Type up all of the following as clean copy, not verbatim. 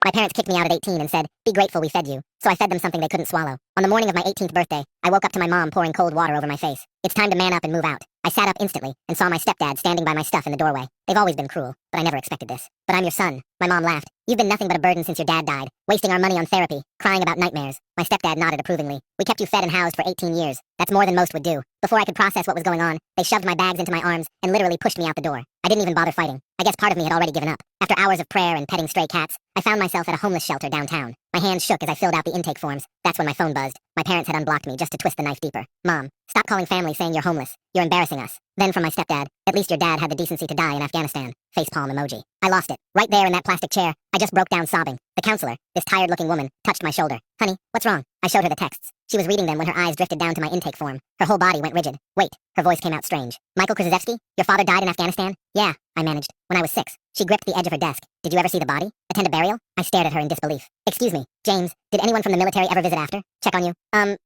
My parents kicked me out at 18 and said, "Be grateful we fed you." So I fed them something they couldn't swallow. On the morning of my 18th birthday, I woke up to my mom pouring cold water over my face. It's time to man up and move out. I sat up instantly and saw my stepdad standing by my stuff in the doorway. They've always been cruel, but I never expected this. "But I'm your son." My mom laughed. "You've been nothing but a burden since your dad died, wasting our money on therapy, crying about nightmares." My stepdad nodded approvingly. "We kept you fed and housed for 18 years. That's more than most would do." Before I could process what was going on, they shoved my bags into my arms and literally pushed me out the door. I didn't even bother fighting. I guess part of me had already given up. After hours of prayer and petting stray cats, I found myself at a homeless shelter downtown. My hands shook as I filled out the intake forms. That's when my phone buzzed. My parents had unblocked me just to twist the knife deeper. "Mom, stop calling family saying you're homeless. You're embarrassing us." Then from my stepdad, "At least your dad had the decency to die in Afghanistan." Facepalm emoji. I lost it. Right there in that plastic chair, I just broke down sobbing. The counselor, this tired-looking woman, touched my shoulder. "Honey, what's wrong?" I showed her the texts. She was reading them when her eyes drifted down to my intake form. Her whole body went rigid. "Wait," her voice came out strange. "Michael Krzyzewski? Your father died in Afghanistan?" "Yeah," I managed. "When I was 6. She gripped the edge of her desk. "Did you ever see the body? Attend a burial?" I stared at her in disbelief. "Excuse me, James, did anyone from the military ever visit after? Check on you?"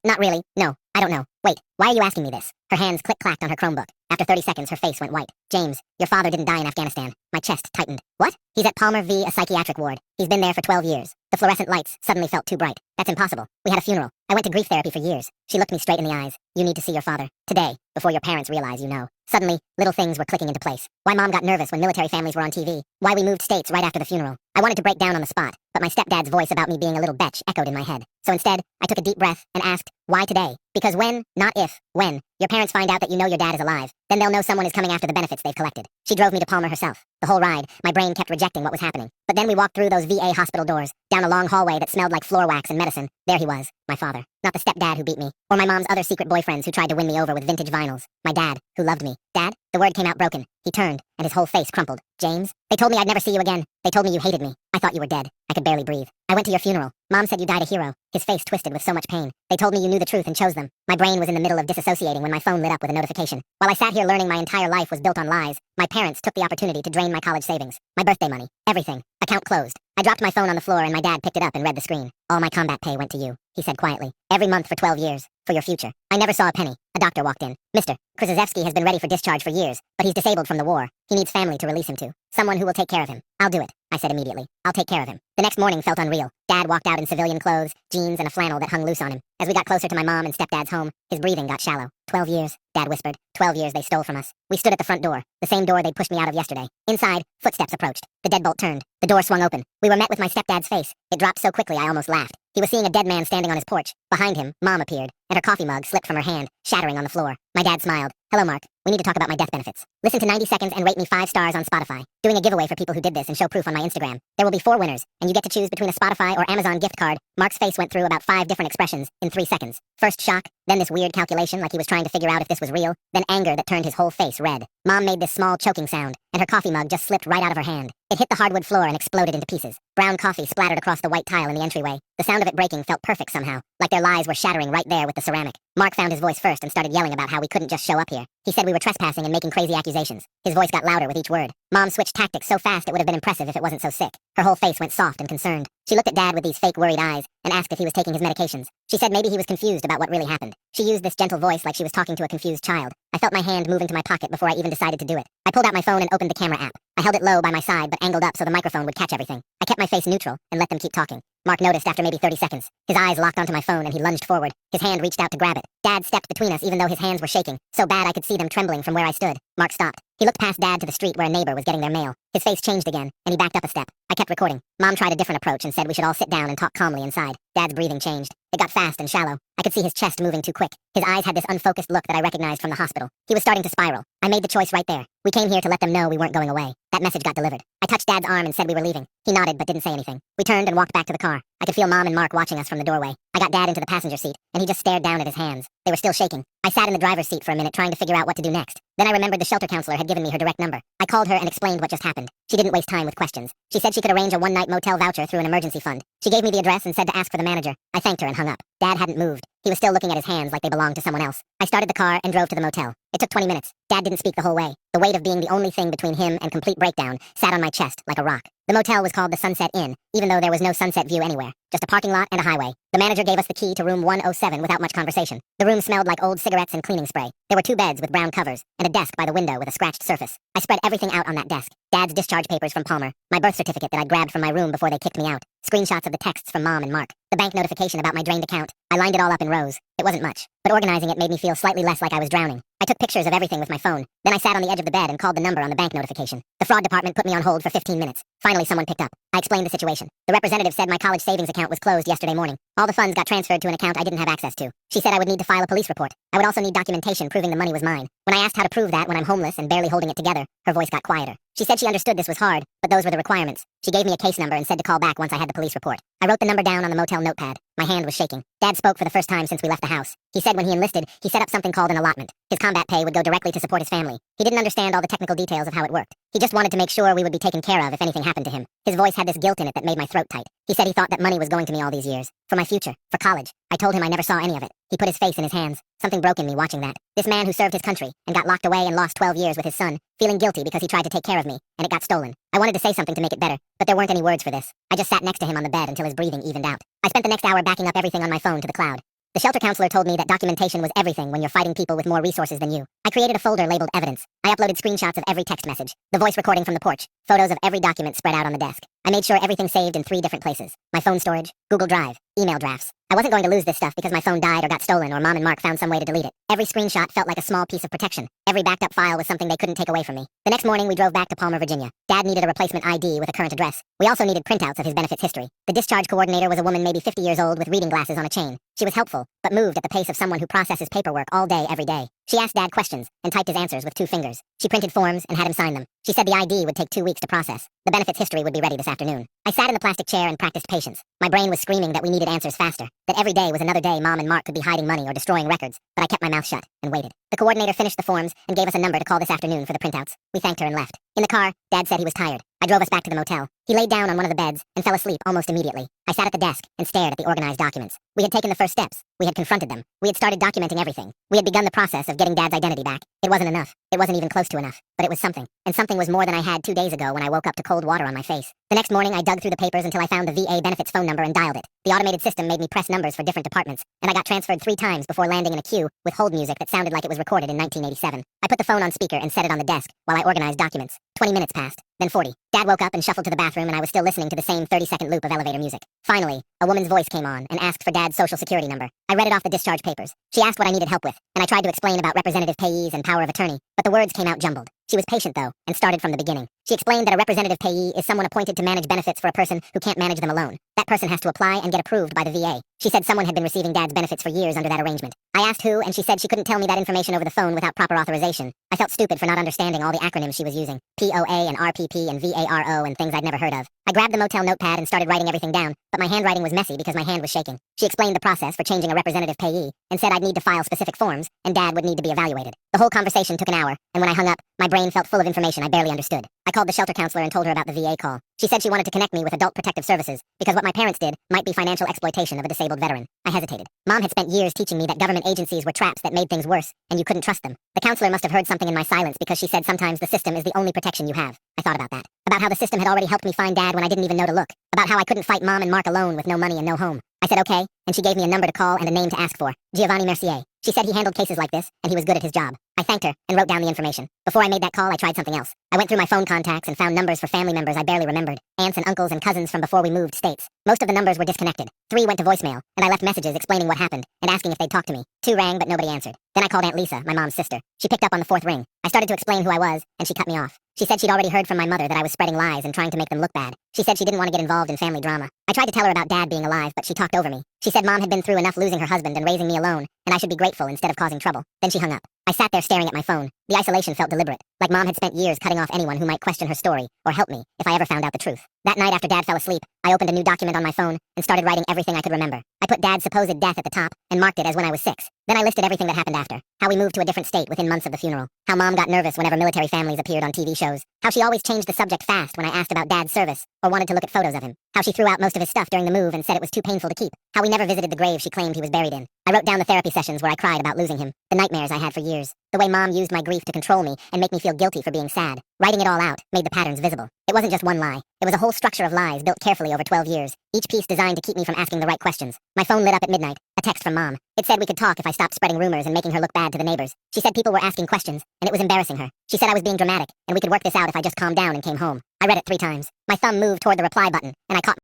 Not really. No, I don't know. Wait, why are you asking me this?" Her hands click-clacked on her Chromebook. After 30 seconds, her face went white. "James, your father didn't die in Afghanistan." My chest tightened. "What?" "He's at Palmer V, a psychiatric ward. He's been there for 12 years. The fluorescent lights suddenly felt too bright. That's impossible. We had a funeral. I went to grief therapy for years." She looked me straight in the eyes. "You need to see your father. Today, before your parents realize you know." Suddenly, little things were clicking into place. Why mom got nervous when military families were on TV. Why we moved states right after the funeral. I wanted to break down on the spot, but my stepdad's voice about me being a little betch echoed in my head. So instead, I took a deep breath and asked, "Why today?" Because when, not if, when, your parents find out that you know your dad is alive, then they'll know someone is coming after the benefits they've collected. She drove me to Palmer herself. The whole ride, my brain kept rejecting what was happening. But then we walked through those VA hospital doors, down a long hallway that smelled like floor wax and medicine. There he was, my father. Not the stepdad who beat me, or my mom's other secret boyfriends who tried to win me over with vintage vinyls. My dad, who loved me. "Dad?" The word came out broken. He turned, and his whole face crumpled. "James? They told me I'd never see you again. They told me you hated me. I thought you were dead. I could barely breathe. I went to your funeral. Mom said you died a hero." His face twisted with so much pain. "They told me you knew the truth and chose them." My brain was in the middle of disassociating when my phone lit up with a notification. While I sat here learning my entire life was built on lies, my parents took the opportunity to drain my college savings, my birthday money, everything. Account closed. I dropped my phone on the floor and my dad picked it up and read the screen. "All my combat pay went to you," he said quietly. "Every month for 12 years. For your future." I never saw a penny. A doctor walked in. "Mr. Krzyzewski has been ready for discharge for years, but he's disabled from the war. He needs family to release him to. Someone who will take care of him." "I'll do it," I said immediately. "I'll take care of him." The next morning felt unreal. Dad walked out in civilian clothes, jeans, and a flannel that hung loose on him. As we got closer to my mom and stepdad's home, his breathing got shallow. 12 years, Dad whispered. 12 years they stole from us. We stood at the front door, the same door they'd pushed me out of yesterday. Inside, footsteps approached. The deadbolt turned. The door swung open. We were met with my stepdad's face. It dropped so quickly I almost laughed. He was seeing a dead man standing on his porch. Behind him, Mom appeared, and her coffee mug slipped from her hand, shattering on the floor. My dad smiled. "Hello, Mark. We need to talk about my death benefits. Listen to 90 seconds and rate me 5 stars on Spotify. Doing a giveaway for people who did this and show proof on my Instagram. There will be 4 winners, and you get to choose between a Spotify or Amazon gift card." Mark's face went through about 5 different expressions in 3 seconds. First shock, then this weird calculation like he was trying to figure out if this was real, then anger that turned his whole face red. Mom made this small choking sound, and her coffee mug just slipped right out of her hand. It hit the hardwood floor and exploded into pieces. Brown coffee splattered across the white tile in the entryway. The sound of it breaking felt perfect somehow, like their lies were shattering right there with the ceramic. Mark found his voice first and started yelling about how we couldn't just show up here. He said we were trespassing and making crazy accusations. His voice got louder with each word. Mom switched tactics so fast it would have been impressive if it wasn't so sick. Her whole face went soft and concerned. She looked at Dad with these fake worried eyes and asked if he was taking his medications. She said maybe he was confused about what really happened. She used this gentle voice like she was talking to a confused child. I felt my hand move into my pocket before I even decided to do it. I pulled out my phone and opened the camera app. I held it low by my side but angled up so the microphone would catch everything. I kept my face neutral and let them keep talking. Mark noticed after maybe 30 seconds. His eyes locked onto my phone and he lunged forward. His hand reached out to grab it. Dad stepped between us even though his hands were shaking, so bad I could see them trembling from where I stood. Mark stopped. He looked past Dad to the street where a neighbor was getting their mail. His face changed again, and he backed up a step. I kept recording. Mom tried a different approach and said we should all sit down and talk calmly inside. Dad's breathing changed. It got fast and shallow. I could see his chest moving too quick. His eyes had this unfocused look that I recognized from the hospital. He was starting to spiral. I made the choice right there. We came here to let them know we weren't going away. That message got delivered. I touched Dad's arm and said we were leaving. He nodded but didn't say anything. We turned and walked back to the car. I could feel Mom and Mark watching us from the doorway. I got Dad into the passenger seat, and he just stared down at his hands. They were still shaking. I sat in the driver's seat for a minute trying to figure out what to do next. Then I remembered the shelter counselor had given me her direct number. I called her and explained what just happened. She didn't waste time with questions. She said she could arrange a one-night motel voucher through an emergency fund. She gave me the address and said to ask for the manager. I thanked her and hung up. Dad hadn't moved. He was still looking at his hands like they belonged to someone else. I started the car and drove to the motel. It took 20 minutes. Dad didn't speak the whole way. The weight of being the only thing between him and complete breakdown sat on my chest like a rock. The motel was called the Sunset Inn, even though there was no sunset view anywhere. Just a parking lot and a highway. The manager gave us the key to room 107 without much conversation. The room smelled like old cigarettes and cleaning spray. There were 2 beds with brown covers, and a desk by the window with a scratched surface. I spread everything out on that desk. Dad's discharge papers from Palmer, my birth certificate that I grabbed from my room before they kicked me out, screenshots of the texts from Mom and Mark, the bank notification about my drained account. I lined it all up in rows. It wasn't much, but organizing it made me feel slightly less like I was drowning. I took pictures of everything with my phone. Then I sat on the edge of the bed and called the number on the bank notification. The fraud department put me on hold for 15 minutes. Finally, someone picked up. I explained the situation. The representative said my college savings account was closed yesterday morning. All the funds got transferred to an account I didn't have access to. She said I would need to file a police report. I would also need documentation proving the money was mine. When I asked how to prove that when I'm homeless and barely holding it together, her voice got quieter. She said she understood this was hard, but those were the requirements. She gave me a case number and said to call back once I had the police report. I wrote the number down on the motel notepad. My hand was shaking. Dad spoke for the first time since we left the house. He said when he enlisted, he set up something called an allotment. His combat pay would go directly to support his family. He didn't understand all the technical details of how it worked. He just wanted to make sure we would be taken care of if anything happened to him. His voice had this guilt in it that made my throat tight. He said he thought that money was going to me all these years. For my future. For college. I told him I never saw any of it. He put his face in his hands. Something broke in me watching that. This man who served his country and got locked away and lost 12 years with his son, feeling guilty because he tried to take care of me, and it got stolen. I wanted to say something to make it better, but there weren't any words for this. I just sat next to him on the bed until his breathing evened out. I spent the next hour backing up everything on my phone to the cloud. The shelter counselor told me that documentation was everything when you're fighting people with more resources than you. I created a folder labeled evidence. I uploaded screenshots of every text message, the voice recording from the porch, photos of every document spread out on the desk. I made sure everything saved in 3 different places. My phone storage, Google Drive, email drafts. I wasn't going to lose this stuff because my phone died or got stolen or Mom and Mark found some way to delete it. Every screenshot felt like a small piece of protection. Every backed up file was something they couldn't take away from me. The next morning we drove back to Palmer, Virginia. Dad needed a replacement ID with a current address. We also needed printouts of his benefits history. The discharge coordinator was a woman maybe 50 years old with reading glasses on a chain. She was helpful, but moved at the pace of someone who processes paperwork all day every day. She asked Dad questions and typed his answers with 2 fingers. She printed forms and had him sign them. She said the ID would take 2 weeks to process. The benefits history would be ready this afternoon. I sat in the plastic chair and practiced patience. My brain was screaming that we needed answers faster, that every day was another day Mom and Mark could be hiding money or destroying records, but I kept my mouth shut and waited. The coordinator finished the forms and gave us a number to call this afternoon for the printouts. We thanked her and left. In the car, Dad said he was tired. I drove us back to the motel. He laid down on one of the beds and fell asleep almost immediately. I sat at the desk and stared at the organized documents. We had taken the first steps. We had confronted them. We had started documenting everything. We had begun the process of getting Dad's identity back. It wasn't enough. It wasn't even close to enough. But it was something. And something was more than I had 2 days ago when I woke up to cold water on my face. The next morning, I dug through the papers until I found the VA benefits phone number and dialed it. The automated system made me press numbers for different departments, and I got transferred 3 times before landing in a queue with hold music that sounded like it was recorded in 1987. I put the phone on speaker and set it on the desk while I organized documents. 20 minutes passed, then 40. Dad woke up and shuffled to the bathroom, and I was still listening to the same 30-second loop of elevator music. Finally, a woman's voice came on and asked for Dad's social security number. I read it off the discharge papers. She asked what I needed help with, and I tried to explain about representative payees and power of attorney, but the words came out jumbled. She was patient, though, and started from the beginning. She explained that a representative payee is someone appointed to manage benefits for a person who can't manage them alone. That person has to apply and get approved by the VA. She said someone had been receiving Dad's benefits for years under that arrangement. I asked who, and she said she couldn't tell me that information over the phone without proper authorization. I felt stupid for not understanding all the acronyms she was using. POA and RPP and VARO and things I'd never heard of. I grabbed the motel notepad and started writing everything down, but my handwriting was messy because my hand was shaking. She explained the process for changing a representative payee and said I'd need to file specific forms, and Dad would need to be evaluated. The whole conversation took an hour, and when I hung up, my brain felt full of information I barely understood. I called the shelter counselor and told her about the VA call. She said she wanted to connect me with Adult Protective Services because what my parents did might be financial exploitation of a disabled veteran. I hesitated. Mom had spent years teaching me that government agencies were traps that made things worse, and you couldn't trust them. The counselor must have heard something in my silence because she said sometimes the system is the only protection you have. I thought about that. About how the system had already helped me find Dad when I didn't even know to look. About how I couldn't fight Mom and Mark alone with no money and no home. I said okay, and she gave me a number to call and a name to ask for. Giovanni Mercier. She said he handled cases like this, and he was good at his job. I thanked her and wrote down the information. Before I made that call, I tried something else. I went through my phone contacts and found numbers for family members I barely remembered. Aunts and uncles and cousins from before we moved states. Most of the numbers were disconnected. 3 went to voicemail, and I left messages explaining what happened and asking if they'd talk to me. 2 rang, but nobody answered. Then I called Aunt Lisa, my mom's sister. She picked up on the 4th ring. I started to explain who I was, and she cut me off. She said she'd already heard from my mother that I was spreading lies and trying to make them look bad. She said she didn't want to get involved in family drama. I tried to tell her about Dad being alive, but she talked over me. She said Mom had been through enough losing her husband and raising me alone, and I should be grateful instead of causing trouble. Then she hung up. I sat there staring at my phone. The isolation felt deliberate, like Mom had spent years cutting off anyone who might question her story or help me if I ever found out the truth. That night after Dad fell asleep, I opened a new document on my phone and started writing everything I could remember. I put Dad's supposed death at the top and marked it as when I was 6. Then I listed everything that happened after. How we moved to a different state within months of the funeral. How Mom got nervous whenever military families appeared on TV shows. How she always changed the subject fast when I asked about Dad's service or wanted to look at photos of him. How she threw out most of his stuff during the move and said it was too painful to keep. How we never visited the grave she claimed he was buried in. I wrote down the therapy sessions where I cried about losing him. The nightmares I had for years. The way Mom used my grief to control me and make me feel guilty for being sad. Writing it all out made the patterns visible. It wasn't just one lie. It was a whole structure of lies built carefully over 12 years, each piece designed to keep me from asking the right questions. My phone lit up at midnight. A text from Mom. It said we could talk if I stopped spreading rumors and making her look bad to the neighbors. She said people were asking questions, and it was embarrassing her. She said I was being dramatic, and we could work this out if I just calmed down and came home. I read it 3 times. My thumb moved toward the reply button, and I caught